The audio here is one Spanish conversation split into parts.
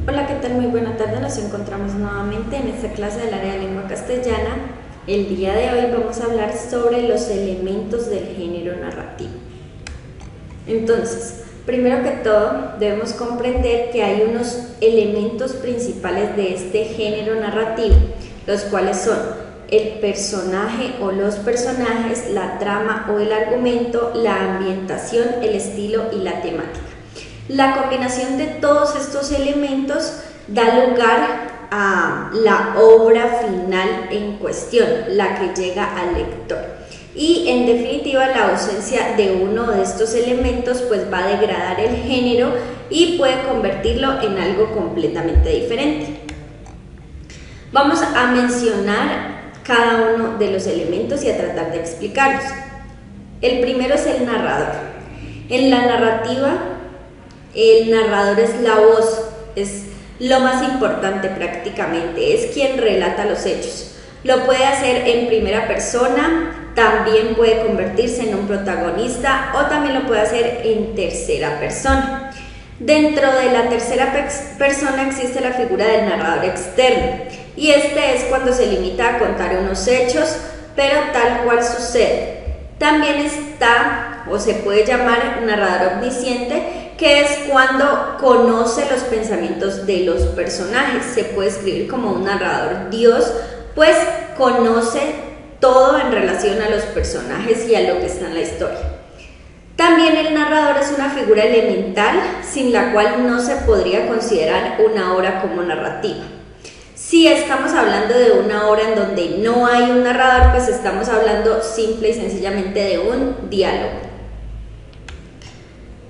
Hola, ¿qué tal? Muy buena tarde. Nos encontramos nuevamente en esta clase del área de lengua castellana. El día de hoy vamos a hablar sobre los elementos del género narrativo. Entonces, primero que todo, debemos comprender que hay unos elementos principales de este género narrativo, los cuales son el personaje o los personajes, la trama o el argumento, la ambientación, el estilo y la temática. La combinación de todos estos elementos da lugar a la obra final en cuestión, la que llega al lector. Y en definitiva, la ausencia de uno de estos elementos pues va a degradar el género y puede convertirlo en algo completamente diferente. Vamos a mencionar cada uno de los elementos y a tratar de explicarlos. El primero es el narrador. En la narrativa, el narrador es la voz, es lo más importante prácticamente, es quien relata los hechos. Lo puede hacer en primera persona, también puede convertirse en un protagonista o también lo puede hacer en tercera persona. Dentro de la tercera persona existe la figura del narrador externo y este es cuando se limita a contar unos hechos, pero tal cual sucede. También está, o se puede llamar, narrador omnisciente, que es cuando conoce los pensamientos de los personajes. Se puede escribir como un narrador Dios, pues conoce todo en relación a los personajes y a lo que está en la historia. También el narrador es una figura elemental, sin la cual no se podría considerar una obra como narrativa. Si estamos hablando de una obra en donde no hay un narrador, pues estamos hablando simple y sencillamente de un diálogo.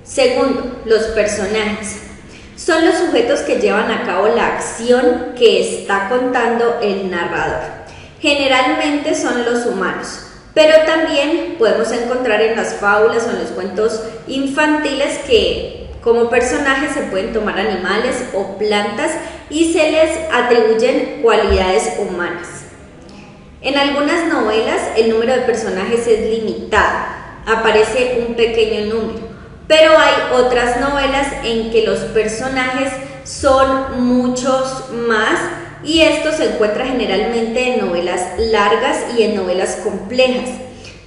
Segundo, los personajes. Son los sujetos que llevan a cabo la acción que está contando el narrador. Generalmente son los humanos, pero también podemos encontrar en las fábulas o en los cuentos infantiles que como personajes se pueden tomar animales o plantas y se les atribuyen cualidades humanas. En algunas novelas el número de personajes es limitado, aparece un pequeño número. Pero hay otras novelas en que los personajes son muchos más y esto se encuentra generalmente en novelas largas y en novelas complejas.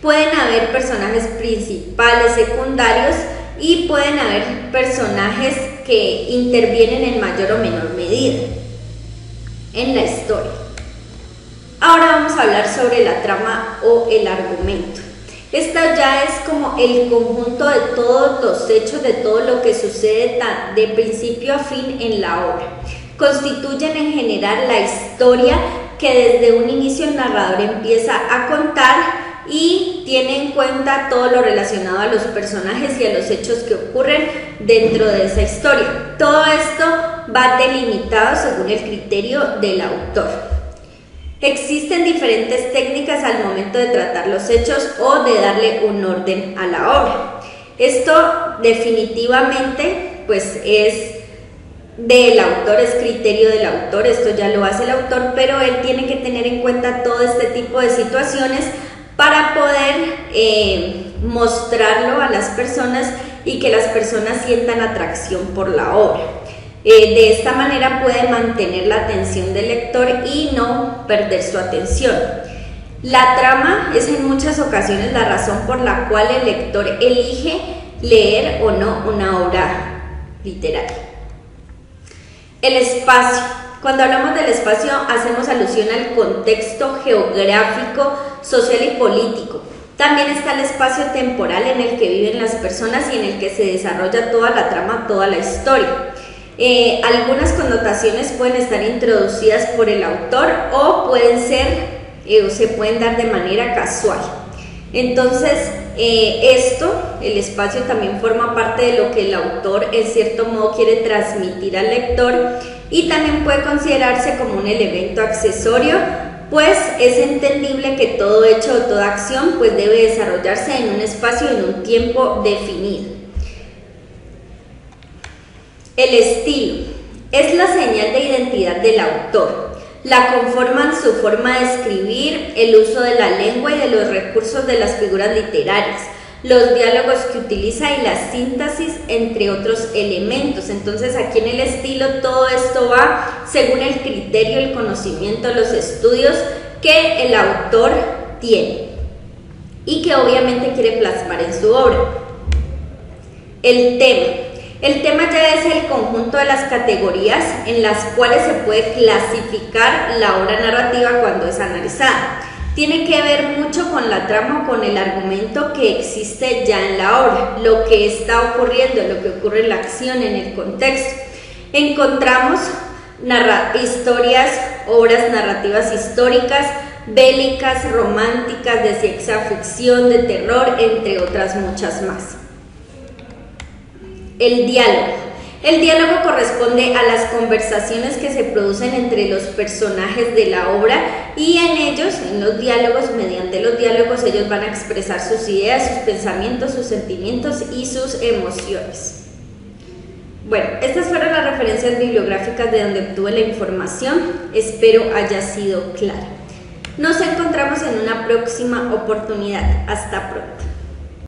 Pueden haber personajes principales, secundarios y pueden haber personajes que intervienen en mayor o menor medida en la historia. Ahora vamos a hablar sobre la trama o el argumento. Esta ya es como el conjunto de todos los hechos, de todo lo que sucede de principio a fin en la obra. Constituyen en general la historia que desde un inicio el narrador empieza a contar y tiene en cuenta todo lo relacionado a los personajes y a los hechos que ocurren dentro de esa historia. Todo esto va delimitado según el criterio del autor. Existen diferentes técnicas al momento de tratar los hechos o de darle un orden a la obra. Esto definitivamente pues es del autor, es criterio del autor, esto ya lo hace el autor, pero él tiene que tener en cuenta todo este tipo de situaciones para poder mostrarlo a las personas y que las personas sientan atracción por la obra. De esta manera puede mantener la atención del lector y no perder su atención. La trama es en muchas ocasiones la razón por la cual el lector elige leer o no una obra literaria. El espacio. Cuando hablamos del espacio hacemos alusión al contexto geográfico, social y político. También está el espacio temporal en el que viven las personas y en el que se desarrolla toda la trama, toda la historia. Algunas connotaciones pueden estar introducidas por el autor o pueden ser o se pueden dar de manera casual. Entonces el espacio también forma parte de lo que el autor en cierto modo quiere transmitir al lector y también puede considerarse como un elemento accesorio, pues es entendible que todo hecho o toda acción pues debe desarrollarse en un espacio y en un tiempo definido. El estilo es la señal de identidad del autor. La conforman su forma de escribir, el uso de la lengua y de los recursos de las figuras literarias. los diálogos que utiliza y la síntesis, entre otros elementos. Entonces aquí en el estilo todo esto va según el criterio, el conocimiento, los estudios que el autor tiene y que obviamente quiere plasmar en su obra. El tema ya es el conjunto de las categorías en las cuales se puede clasificar la obra narrativa cuando es analizada. Tiene que ver mucho con la trama, con el argumento que existe ya en la obra, lo que está ocurriendo, lo que ocurre en la acción, en el contexto. Encontramos historias, obras narrativas históricas, bélicas, románticas, de ciencia ficción, de terror, entre otras muchas más. El diálogo. El diálogo corresponde a las conversaciones que se producen entre los personajes de la obra y en ellos, en los diálogos, mediante los diálogos, ellos van a expresar sus ideas, sus pensamientos, sus sentimientos y sus emociones. Bueno, estas fueron las referencias bibliográficas de donde obtuve la información. Espero haya sido clara. Nos encontramos en una próxima oportunidad. Hasta pronto.